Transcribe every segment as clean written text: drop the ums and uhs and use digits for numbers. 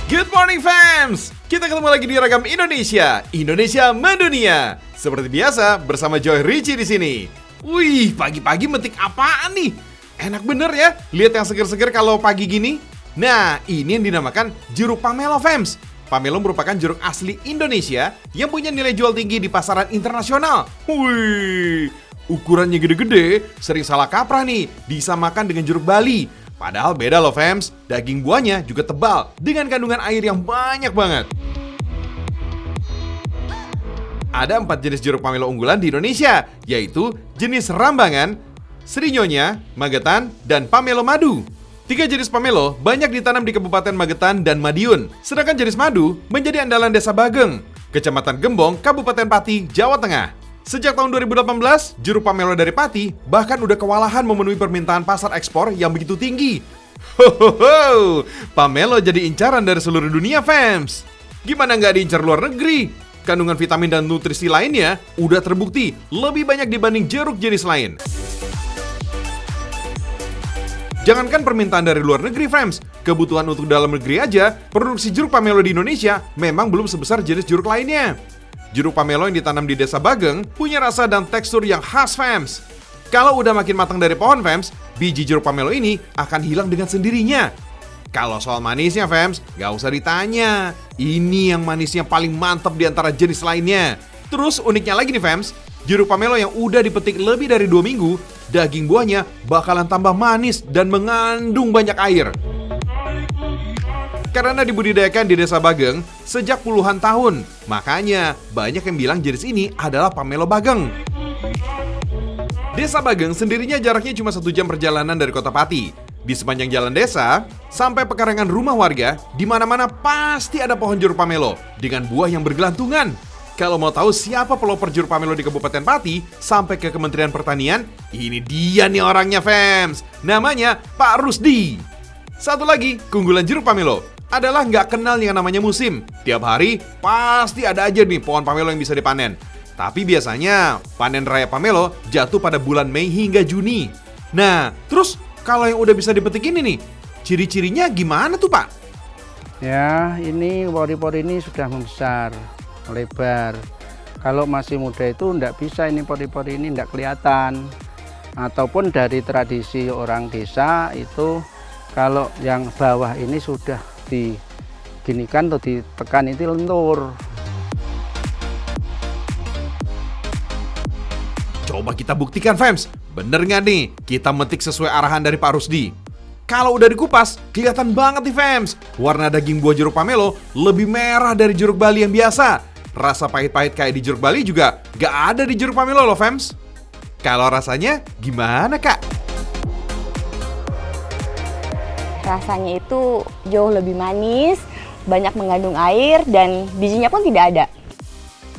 Good morning fams! Kita ketemu lagi di Ragam Indonesia, Indonesia mendunia. Seperti biasa bersama Joy Richie di sini. Wih, pagi-pagi metik apaan nih? Enak bener ya, lihat yang seger-seger kalau pagi gini. Nah, ini yang dinamakan jeruk pamelo fams. Pamelo merupakan jeruk asli Indonesia yang punya nilai jual tinggi di pasaran internasional. Wih, ukurannya gede-gede, sering salah kaprah nih, disamakan dengan jeruk Bali. Padahal beda loh fams, daging buahnya juga tebal dengan kandungan air yang banyak banget. Ada 4 jenis jeruk pamelo unggulan di Indonesia, yaitu jenis Rambangan, Srinyonya, Magetan, dan Pamelo Madu. 3 jenis pamelo banyak ditanam di Kabupaten Magetan dan Madiun, sedangkan jenis madu menjadi andalan Desa Bageng, Kecamatan Gembong, Kabupaten Pati, Jawa Tengah. Sejak tahun 2018, jeruk pamelo dari Pati bahkan udah kewalahan memenuhi permintaan pasar ekspor yang begitu tinggi. Hohoho, pamelo jadi incaran dari seluruh dunia fams. Gimana nggak diincar luar negeri? Kandungan vitamin dan nutrisi lainnya udah terbukti lebih banyak dibanding jeruk jenis lain. Jangankan permintaan dari luar negeri fams, kebutuhan untuk dalam negeri aja, produksi jeruk pamelo di Indonesia memang belum sebesar jenis jeruk lainnya. Jeruk pamelo yang ditanam di Desa Bageng punya rasa dan tekstur yang khas fams. Kalau udah makin matang dari pohon fams, biji jeruk pamelo ini akan hilang dengan sendirinya. Kalau soal manisnya fams, gak usah ditanya. Ini yang manisnya paling mantap di antara jenis lainnya. Terus uniknya lagi nih fams, jeruk pamelo yang udah dipetik lebih dari 2 minggu, daging buahnya bakalan tambah manis dan mengandung banyak air. Karena dibudidayakan di Desa Bageng sejak puluhan tahun, makanya banyak yang bilang jenis ini adalah pamelo Bageng. Desa Bageng sendirinya jaraknya cuma 1 jam perjalanan dari kota Pati. Di sepanjang jalan desa, sampai pekarangan rumah warga, di mana-mana pasti ada pohon jeruk pamelo dengan buah yang bergelantungan. Kalau mau tahu siapa pelopor jeruk pamelo di Kabupaten Pati sampai ke Kementerian Pertanian, ini dia nih orangnya fams. Namanya Pak Rusdi. Satu lagi, keunggulan jeruk pamelo adalah nggak kenal yang namanya musim. Tiap hari pasti ada aja nih pohon pamelo yang bisa dipanen. Tapi biasanya panen raya pamelo jatuh pada bulan Mei hingga Juni. Nah, terus kalau yang udah bisa dipetik ini nih, ciri-cirinya gimana tuh Pak? Ya, ini pori-pori ini sudah membesar, melebar. Kalau masih muda itu nggak bisa ini pori-pori ini nggak kelihatan. Ataupun dari tradisi orang desa itu kalau yang bawah ini sudah diginikan atau ditekan itu lentur. Coba kita buktikan fams, bener nggak nih kita metik sesuai arahan dari Pak Rusdi? Kalau udah dikupas, kelihatan banget nih fams. Warna daging buah jeruk pamelo lebih merah dari jeruk Bali yang biasa. Rasa pahit-pahit kayak di jeruk Bali juga nggak ada di jeruk pamelo loh fams. Kalau rasanya gimana kak? Rasanya itu jauh lebih manis, banyak mengandung air, dan bijinya pun tidak ada.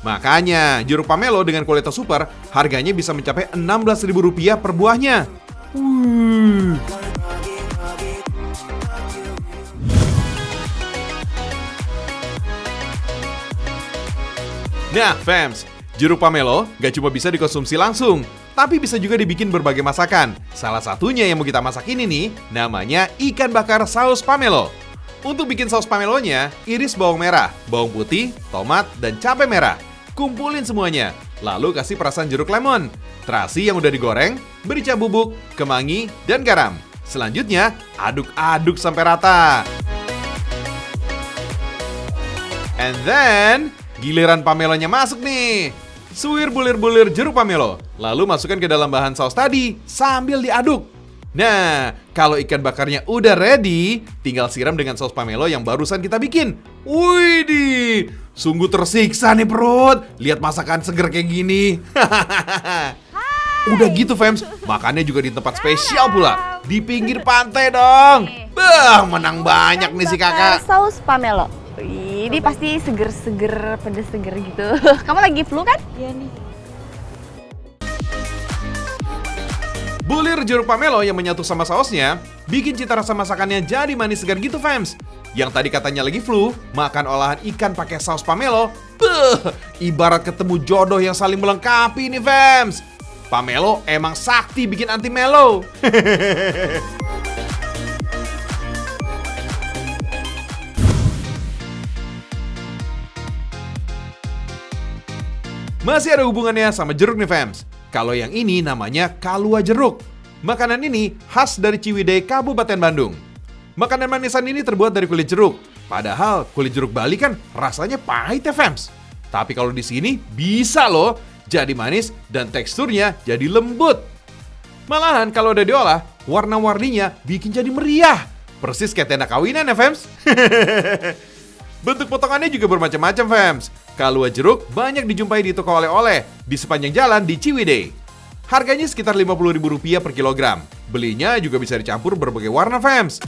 Makanya jeruk pamelo dengan kualitas super harganya bisa mencapai Rp16.000 per buahnya. Nah fams, jeruk pamelo gak cuma bisa dikonsumsi langsung, tapi bisa juga dibikin berbagai masakan. Salah satunya yang mau kita masak ini nih, namanya ikan bakar saus pamelo. Untuk bikin saus pamelonya, iris bawang merah, bawang putih, tomat, dan cabai merah. Kumpulin semuanya, lalu kasih perasan jeruk lemon. Terasi yang udah digoreng, merica bubuk, kemangi, dan garam. Selanjutnya, aduk-aduk sampai rata. And then, giliran pamelonya masuk nih. Suwir bulir-bulir jeruk pamelo, lalu masukkan ke dalam bahan saus tadi sambil diaduk. Nah, kalau ikan bakarnya udah ready, tinggal siram dengan saus pamelo yang barusan kita bikin. Widih, sungguh tersiksa nih perut. Lihat masakan seger kayak gini. Udah gitu fams, makannya juga di tempat spesial pula, di pinggir pantai dong. Bah, menang banyak nih si kakak. Saus pamelo. Ini pasti seger-seger, pedes seger gitu. Kamu lagi flu kan? Iya nih. Bulir jeruk pamelo yang menyatu sama sausnya bikin cita rasa masakannya jadi manis segar gitu fams. Yang tadi katanya lagi flu, makan olahan ikan pakai saus pamelo, ibarat ketemu jodoh yang saling melengkapi nih fams. Pamelo emang sakti bikin anti melo. Masih ada hubungannya sama jeruk nih fams. Kalau yang ini namanya kalua jeruk. Makanan ini khas dari Ciwidey, Kabupaten Bandung. Makanan manisan ini terbuat dari kulit jeruk. Padahal kulit jeruk Bali kan rasanya pahit ya fams. Tapi kalau di sini bisa loh jadi manis dan teksturnya jadi lembut. Malahan kalau udah diolah, warna-warninya bikin jadi meriah. Persis kayak tenda kawinan ya fams. Bentuk potongannya juga bermacam-macam fams. Kalua jeruk banyak dijumpai di toko oleh-oleh di sepanjang jalan di Ciwidey. Harganya sekitar Rp50.000 per kilogram. Belinya juga bisa dicampur berbagai warna fams.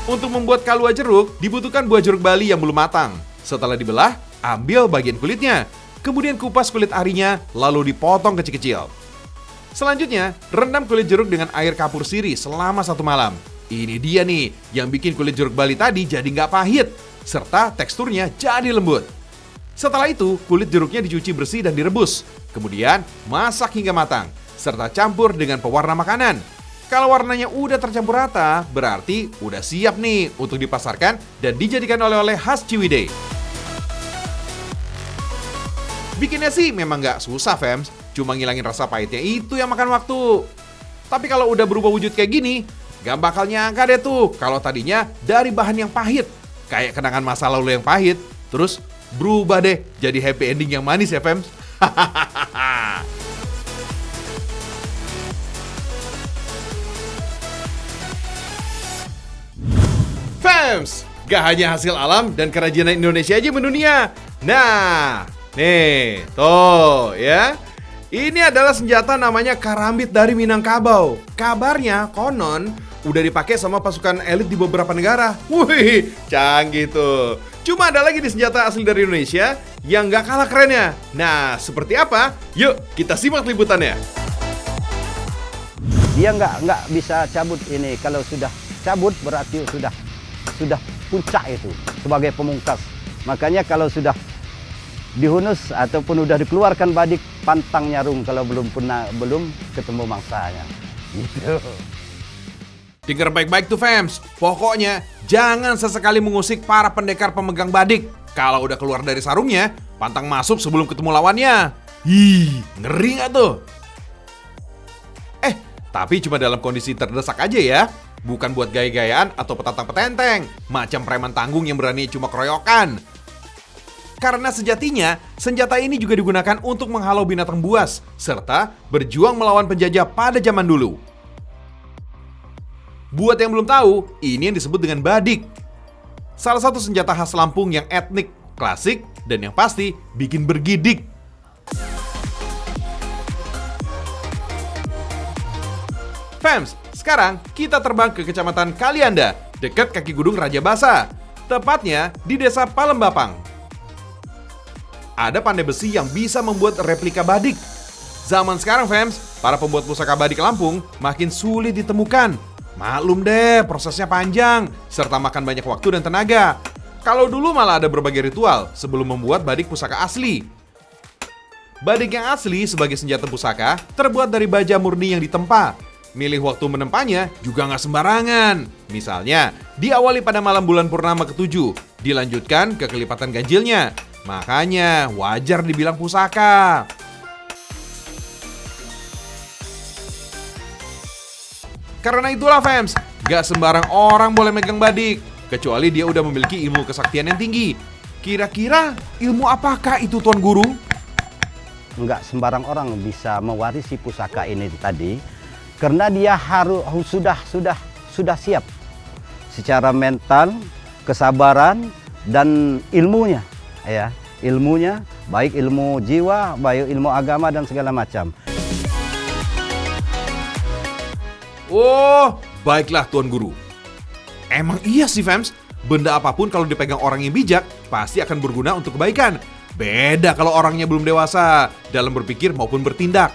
Untuk membuat kalua jeruk, dibutuhkan buah jeruk Bali yang belum matang. Setelah dibelah, ambil bagian kulitnya. Kemudian kupas kulit arinya, lalu dipotong kecil-kecil. Selanjutnya, rendam kulit jeruk dengan air kapur sirih selama 1 malam. Ini dia nih, yang bikin kulit jeruk Bali tadi jadi nggak pahit, serta teksturnya jadi lembut. Setelah itu, kulit jeruknya dicuci bersih dan direbus. Kemudian, masak hingga matang, serta campur dengan pewarna makanan. Kalau warnanya udah tercampur rata, berarti udah siap nih untuk dipasarkan dan dijadikan oleh-oleh khas Ciwidey. Bikinnya sih memang nggak susah, fams. Cuma ngilangin rasa pahitnya itu yang makan waktu. Tapi kalau udah berubah wujud kayak gini, gak bakal nyangka deh tuh kalau tadinya dari bahan yang pahit. Kayak kenangan masa lalu yang pahit, terus berubah deh jadi happy ending yang manis ya, fams. Fams, gak hanya hasil alam dan kerajinan Indonesia aja mendunia. Nah, nih, tuh ya. Ini adalah senjata namanya karambit dari Minangkabau. Kabarnya konon udah dipakai sama pasukan elit di beberapa negara. Wih, canggih tuh. Cuma ada lagi di senjata asli dari Indonesia yang gak kalah kerennya. Nah, seperti apa? Yuk, kita simak liputannya. Dia nggak bisa cabut ini. Kalau sudah cabut berarti sudah puncak itu sebagai pemungkas. Makanya kalau sudah dihunus ataupun udah dikeluarkan badik, pantang nyarung kalau belum ketemu mangsanya. Gitu. Dengar baik-baik tuh fams. Pokoknya jangan sesekali mengusik para pendekar pemegang badik. Kalau udah keluar dari sarungnya, pantang masuk sebelum ketemu lawannya. Ih, ngeri gak tuh? Tapi cuma dalam kondisi terdesak aja ya. Bukan buat gaya-gayaan atau petantang petenteng, macam preman tanggung yang berani cuma keroyokan. Karena sejatinya, senjata ini juga digunakan untuk menghalau binatang buas, serta berjuang melawan penjajah pada zaman dulu. Buat yang belum tahu, ini yang disebut dengan badik. Salah satu senjata khas Lampung yang etnik, klasik, dan yang pasti bikin bergidik. Fams, sekarang kita terbang ke Kecamatan Kalianda, dekat kaki Gunung Raja Basa, tepatnya di Desa Palembapang. Ada pandai besi yang bisa membuat replika badik. Zaman sekarang, fams, para pembuat pusaka badik Lampung makin sulit ditemukan. Maklum deh, prosesnya panjang, serta makan banyak waktu dan tenaga. Kalau dulu malah ada berbagai ritual sebelum membuat badik pusaka asli. Badik yang asli sebagai senjata pusaka terbuat dari baja murni yang ditempa. Milih waktu menempanya juga nggak sembarangan. Misalnya, diawali pada malam bulan purnama ke-7, dilanjutkan ke kelipatan ganjilnya. Makanya wajar dibilang pusaka. Karena itulah fams, gak sembarang orang boleh megang badik, kecuali dia udah memiliki ilmu kesaktian yang tinggi. Kira-kira ilmu apakah itu Tuan Guru? Enggak sembarang orang bisa mewarisi pusaka ini tadi, karena dia harus sudah siap secara mental, kesabaran dan ilmunya. Ya, ilmunya baik ilmu jiwa, baik ilmu agama dan segala macam. Oh, baiklah Tuan Guru. Emang iya sih fams, benda apapun kalau dipegang orang yang bijak pasti akan berguna untuk kebaikan. Beda kalau orangnya belum dewasa dalam berpikir maupun bertindak.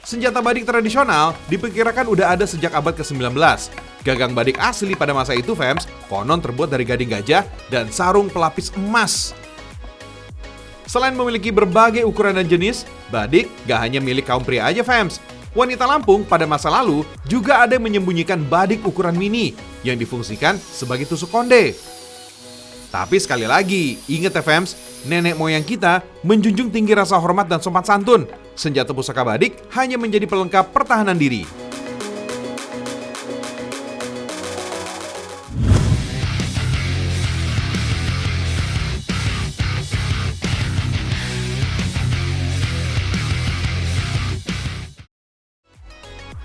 Senjata badik tradisional diperkirakan udah ada sejak abad ke-19. Gagang badik asli pada masa itu, fams, konon terbuat dari gading gajah dan sarung pelapis emas. Selain memiliki berbagai ukuran dan jenis, badik gak hanya milik kaum pria aja, fams. Wanita Lampung pada masa lalu juga ada yang menyembunyikan badik ukuran mini yang difungsikan sebagai tusuk konde. Tapi sekali lagi, ingat ya fams, nenek moyang kita menjunjung tinggi rasa hormat dan sopan santun. Senjata pusaka Badik hanya menjadi pelengkap pertahanan diri.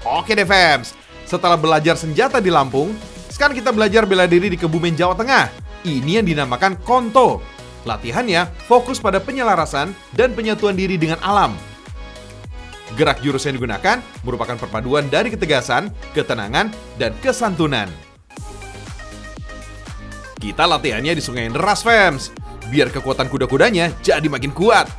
Oke deh fams, setelah belajar senjata di Lampung, sekarang kita belajar bela diri di Kebumen, Jawa Tengah. Ini yang dinamakan konto. Latihannya fokus pada penyelarasan dan penyatuan diri dengan alam. Gerak jurus yang digunakan merupakan perpaduan dari ketegasan, ketenangan, dan kesantunan. Kita latihannya di Sungai Deras fams, biar kekuatan kuda-kudanya jadi makin kuat.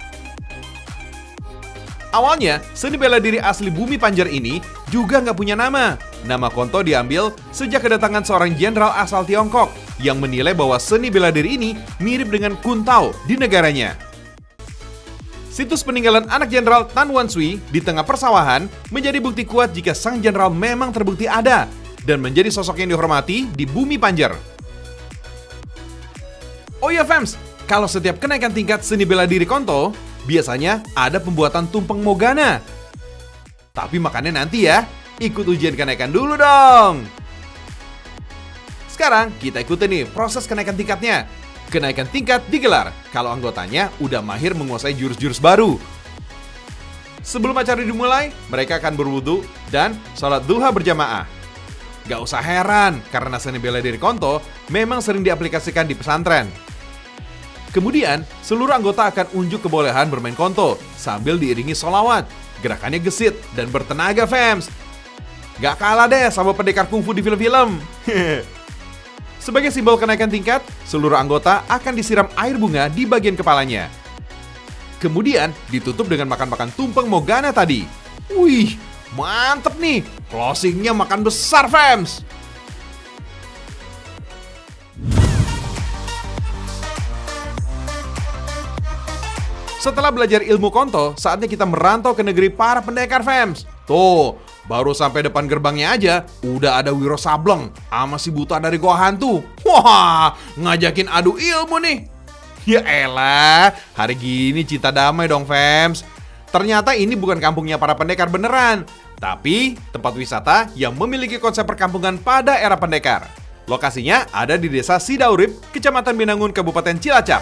Awalnya, seni bela diri asli Bumi Panjer ini juga nggak punya nama. Nama konto diambil sejak kedatangan seorang jenderal asal Tiongkok yang menilai bahwa seni bela diri ini mirip dengan kuntao di negaranya. Situs peninggalan anak jenderal Tan Wan Sui di tengah persawahan menjadi bukti kuat jika sang jenderal memang terbukti ada dan menjadi sosok yang dihormati di Bumi Panjer. Oh ya fams, kalau setiap kenaikan tingkat seni bela diri konto, biasanya ada pembuatan tumpeng mogana. Tapi makannya nanti ya, ikut ujian kenaikan dulu dong. Sekarang kita ikuti nih proses kenaikan tingkatnya. Kenaikan tingkat digelar kalau anggotanya udah mahir menguasai jurus-jurus baru. Sebelum acara dimulai, mereka akan berwudu dan sholat duha berjamaah. Gak usah heran, karena seni bela diri konto memang sering diaplikasikan di pesantren. Kemudian, seluruh anggota akan unjuk kebolehan bermain konto sambil diiringi sholawat. Gerakannya gesit dan bertenaga fams. Gak kalah deh sama pendekar kungfu di film-film. Sebagai simbol kenaikan tingkat, seluruh anggota akan disiram air bunga di bagian kepalanya. Kemudian, ditutup dengan makan-makan tumpeng mogana tadi. Wih, mantep nih. Closingnya makan besar fams. Setelah belajar ilmu konto, saatnya kita merantau ke negeri para pendekar fams. Tuh, baru sampai depan gerbangnya aja, udah ada Wiro Sableng sama si buta dari Goa Hantu. Wah, ngajakin adu ilmu nih. Ya elah, hari gini cinta damai dong fams. Ternyata ini bukan kampungnya para pendekar beneran, tapi tempat wisata yang memiliki konsep perkampungan pada era pendekar. Lokasinya ada di desa Sidaurip, Kecamatan Binangun, Kabupaten Cilacap.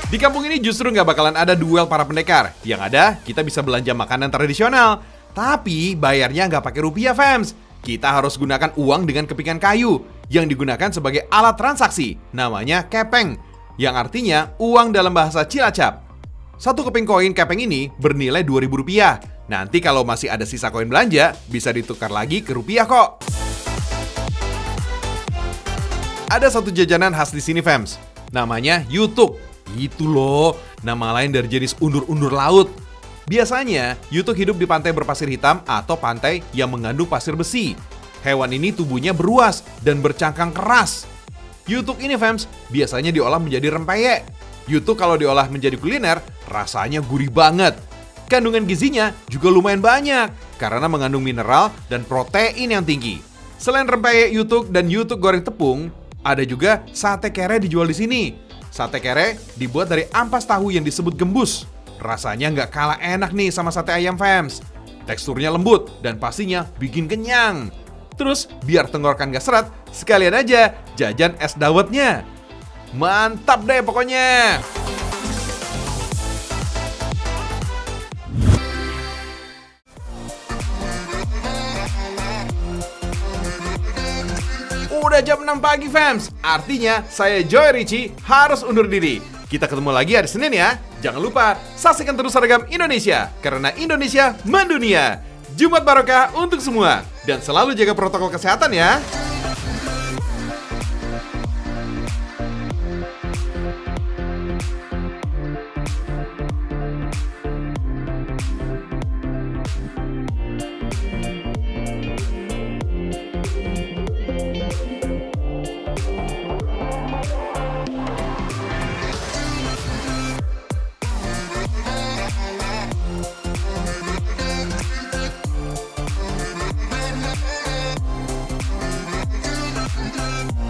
Di kampung ini justru nggak bakalan ada duel para pendekar. Yang ada, kita bisa belanja makanan tradisional. Tapi bayarnya nggak pakai rupiah fams. Kita harus gunakan uang dengan kepingan kayu yang digunakan sebagai alat transaksi. Namanya kepeng, yang artinya uang dalam bahasa Cilacap. Satu keping koin kepeng ini bernilai Rp2.000. Nanti kalau masih ada sisa koin belanja, bisa ditukar lagi ke rupiah kok. Ada satu jajanan khas di sini fams. Namanya yutuk. Itu loh, nama lain dari jenis undur-undur laut. Biasanya, yutuk hidup di pantai berpasir hitam atau pantai yang mengandung pasir besi. Hewan ini tubuhnya beruas dan bercangkang keras. Yutuk ini fams, biasanya diolah menjadi rempeyek. Yutuk kalau diolah menjadi kuliner, rasanya gurih banget. Kandungan gizinya juga lumayan banyak, karena mengandung mineral dan protein yang tinggi. Selain rempeyek yutuk dan yutuk goreng tepung, ada juga sate kere dijual di sini. Sate kere dibuat dari ampas tahu yang disebut gembus. Rasanya nggak kalah enak nih sama sate ayam fams. Teksturnya lembut dan pastinya bikin kenyang. Terus biar tenggorokan nggak seret, sekalian aja jajan es dawetnya. Mantap deh pokoknya. Udah jam 6 pagi fams, artinya saya Joy Richie harus undur diri. Kita ketemu lagi hari Senin ya. Jangan lupa saksikan terus Seragam Indonesia, karena Indonesia mendunia. Jumat barokah untuk semua, dan selalu jaga protokol kesehatan ya.